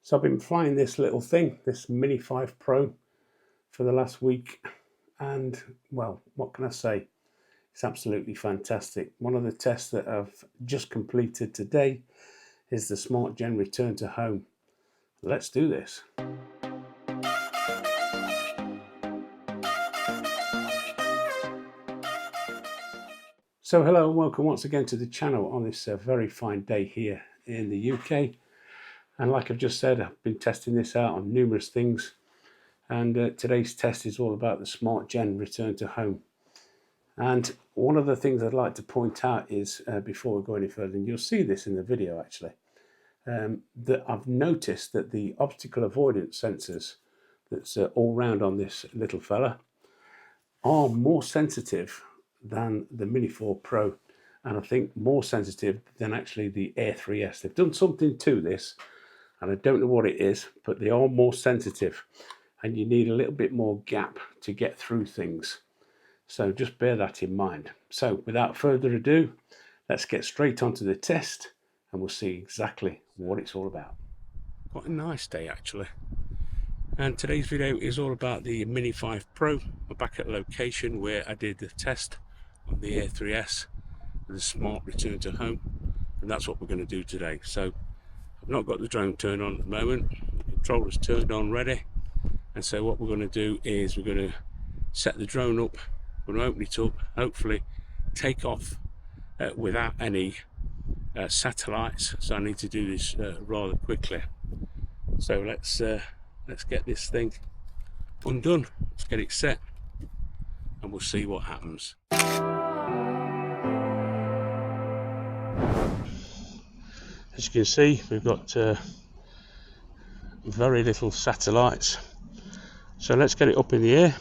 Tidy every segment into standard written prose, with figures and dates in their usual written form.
So I've been flying this little thing, this Mini 5 Pro, for the last week, and well, what can I say? It's absolutely fantastic. One of the tests that I've just completed today is the Smart Gen return to home. Let's do this. So hello and welcome once again to the channel on this very fine day here in the UK. And like I've just said, I've been testing this out on numerous things, and today's test is all about the Smart Gen return to home. And one of the things I'd like to point out is, before we go any further, and you'll see this in the video actually, that I've noticed that the obstacle avoidance sensors that's all round on this little fella are more sensitive than the Mini 4 Pro, and I think more sensitive than actually the R3S. They've done something to this, and I don't know what it is, but they are more sensitive, and you need a little bit more gap to get through things. So just bear that in mind. So without further ado, let's get straight onto the test, and we'll see exactly what it's all about. Quite a nice day actually. And today's video is all about the Mini 5 Pro. We're back at a location where I did the test on the R3S, the Smart Return to Home, and that's what we're going to do today. So I've not got the drone turned on at the moment, the controller's turned on ready, and so what we're going to do is we're going to set the drone up, we're going to open it up, hopefully take off without any satellites. So I need to do this rather quickly. So let's get this thing undone, let's get it set, and we'll see what happens. As you can see, we've got very little satellites, so let's get it up in the air.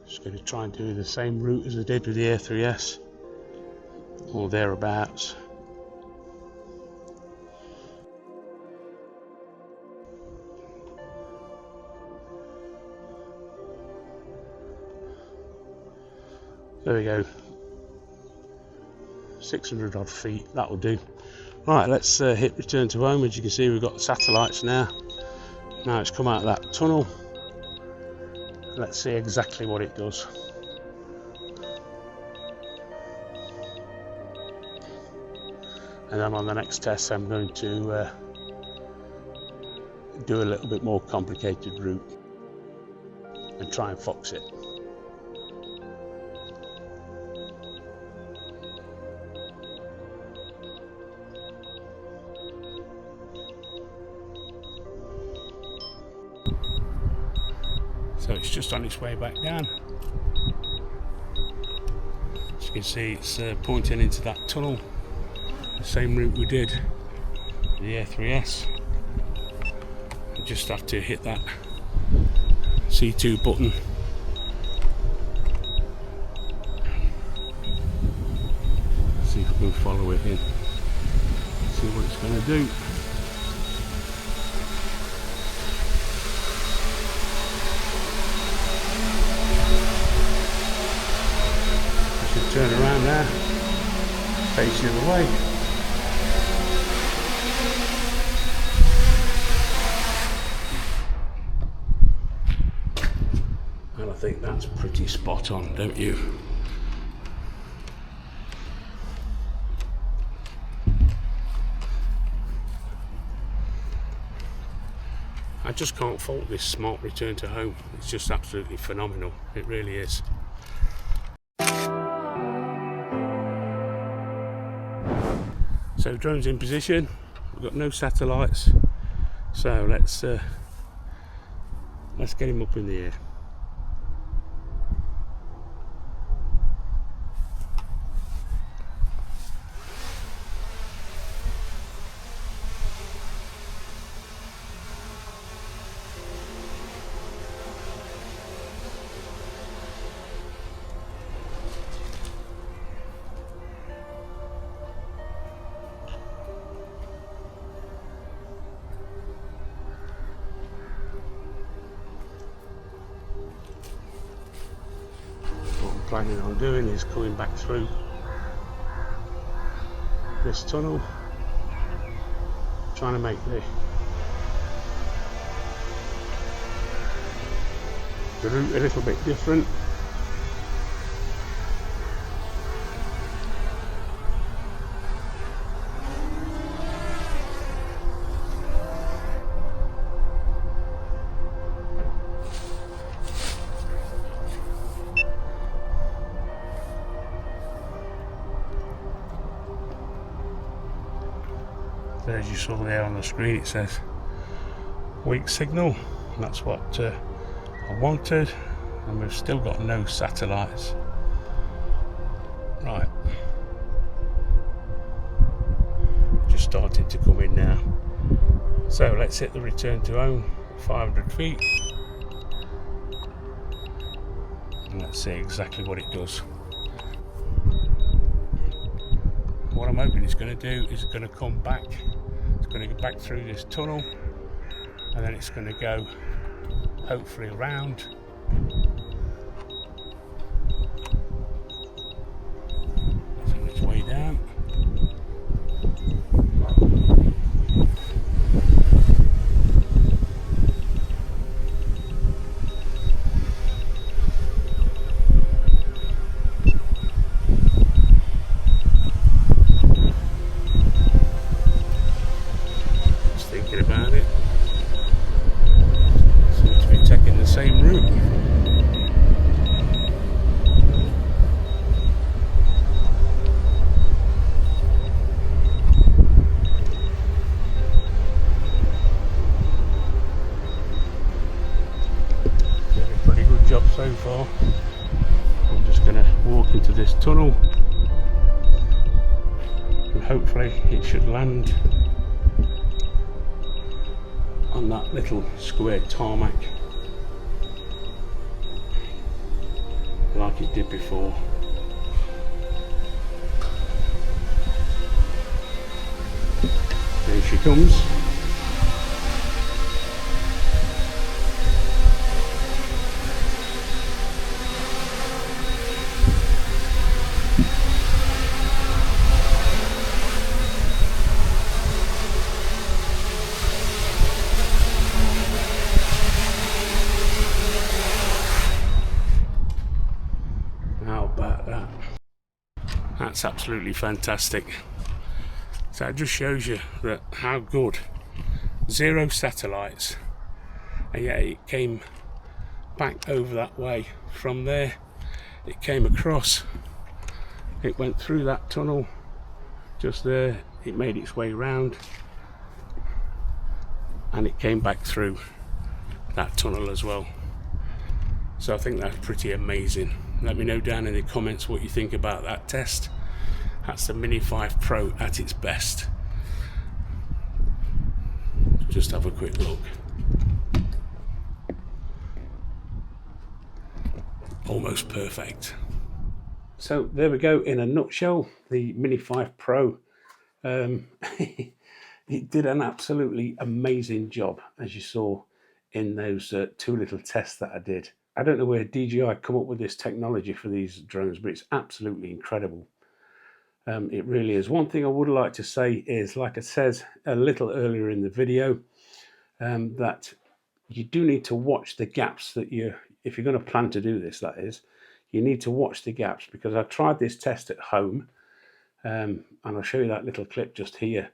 Just going to try and do the same route as I did with the R3S, or thereabouts. There we go, 600 odd feet, that will do. Right, let's hit return to home. As you can see, we've got the satellites now. Now it's come out of that tunnel. Let's see exactly what it does. And then on the next test I'm going to do a little bit more complicated route and try and fox it. So it's just on its way back down. As you can see, it's pointing into that tunnel, the same route we did the R3S. You just have to hit that C2 button. See if we can follow it in, see what it's going to do. Turn around now, face the other way. And I think that's pretty spot on, don't you? I just can't fault this Smart Return to Home. It's just absolutely phenomenal, it really is. So drone's in position, we've got no satellites, so let's get him up in the air. planning on doing is coming back through this tunnel, trying to make the route a little bit different. There, as you saw there on the screen, it says weak signal, and that's what I wanted, and we've still got no satellites. Right, just starting to come in now. So let's hit the return to home, 500 feet, and let's see exactly what it does. What I'm hoping it's going to do is it's going to come back, it's going to go back through this tunnel, and then it's going to go hopefully around. It's on its way down. Just thinking about it. Seems to be taking the same route. Doing a pretty good job so far. I'm just going to walk into this tunnel, and hopefully it should land on that little square tarmac like it did before. There she comes. How about that? That's absolutely fantastic. So it just shows you that how good. 0 satellites, and yet it came back over that way. From there it came across, it went through that tunnel just there, it made its way round, and it came back through that tunnel as well. So I think that's pretty amazing. Let me know down in the comments what you think about that test. That's the Mini 5 Pro at its best. Just have a quick look. Almost perfect. So there we go in a nutshell, the Mini 5 Pro. It did an absolutely amazing job, as you saw in those 2 little tests that I did. I don't know where DJI come up with this technology for these drones, but it's absolutely incredible. It really is. One thing I would like to say is, like I said a little earlier in the video, that you do need to watch the gaps that if you're going to plan to do this, that is, you need to watch the gaps, because I tried this test at home, and I'll show you that little clip just here.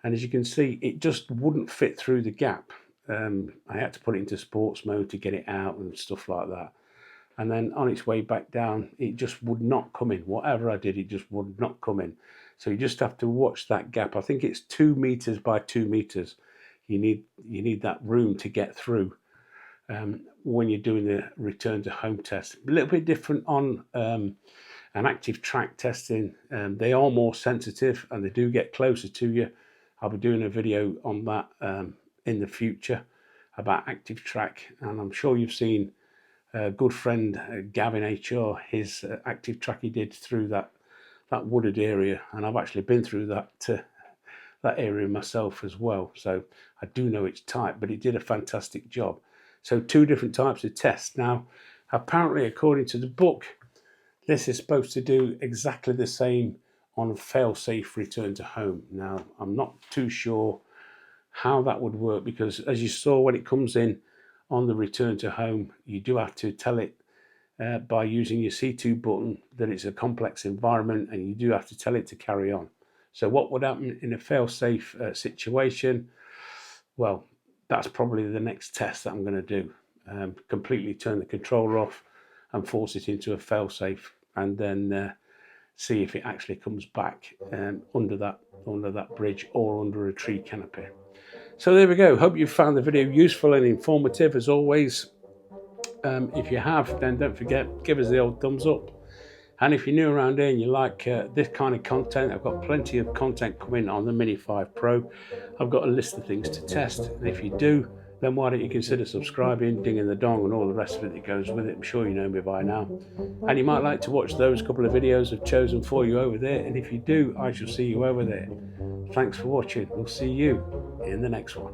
And as you can see, it just wouldn't fit through the gap. I had to put it into sports mode to get it out and stuff like that. And then on its way back down, it just would not come in. Whatever I did, it just would not come in. So you just have to watch that gap. I think it's 2 meters by 2 meters. You need that room to get through when you're doing the return to home test. A little bit different on an active track testing. They are more sensitive and they do get closer to you. I'll be doing a video on that in the future about active track, and I'm sure you've seen a good friend Gavin HR, his active track he did through that wooded area, and I've actually been through that area myself as well, so I do know it's tight, but it did a fantastic job. So 2 different types of tests. Now apparently, according to the book, This is supposed to do exactly the same on fail-safe return to home. Now, I'm not too sure how that would work, because as you saw, when it comes in on the return to home, you do have to tell it by using your C2 button that it's a complex environment, and you do have to tell it to carry on. So what would happen in a fail-safe situation? Well, that's probably the next test that I'm going to do. Completely turn the controller off and force it into a fail-safe, and then see if it actually comes back under that bridge or under a tree canopy. So there we go. Hope you found the video useful and informative as always. If you have, then don't forget, give us the old thumbs up. And if you're new around here and you like this kind of content, I've got plenty of content coming on the Mini 5 Pro. I've got a list of things to test, and if you do, then why don't you consider subscribing, dinging the dong, and all the rest of it that goes with it. I'm sure you know me by now. And you might like to watch those couple of videos I've chosen for you over there, and if you do, I shall see you over there. Thanks for watching. We'll see you in the next one.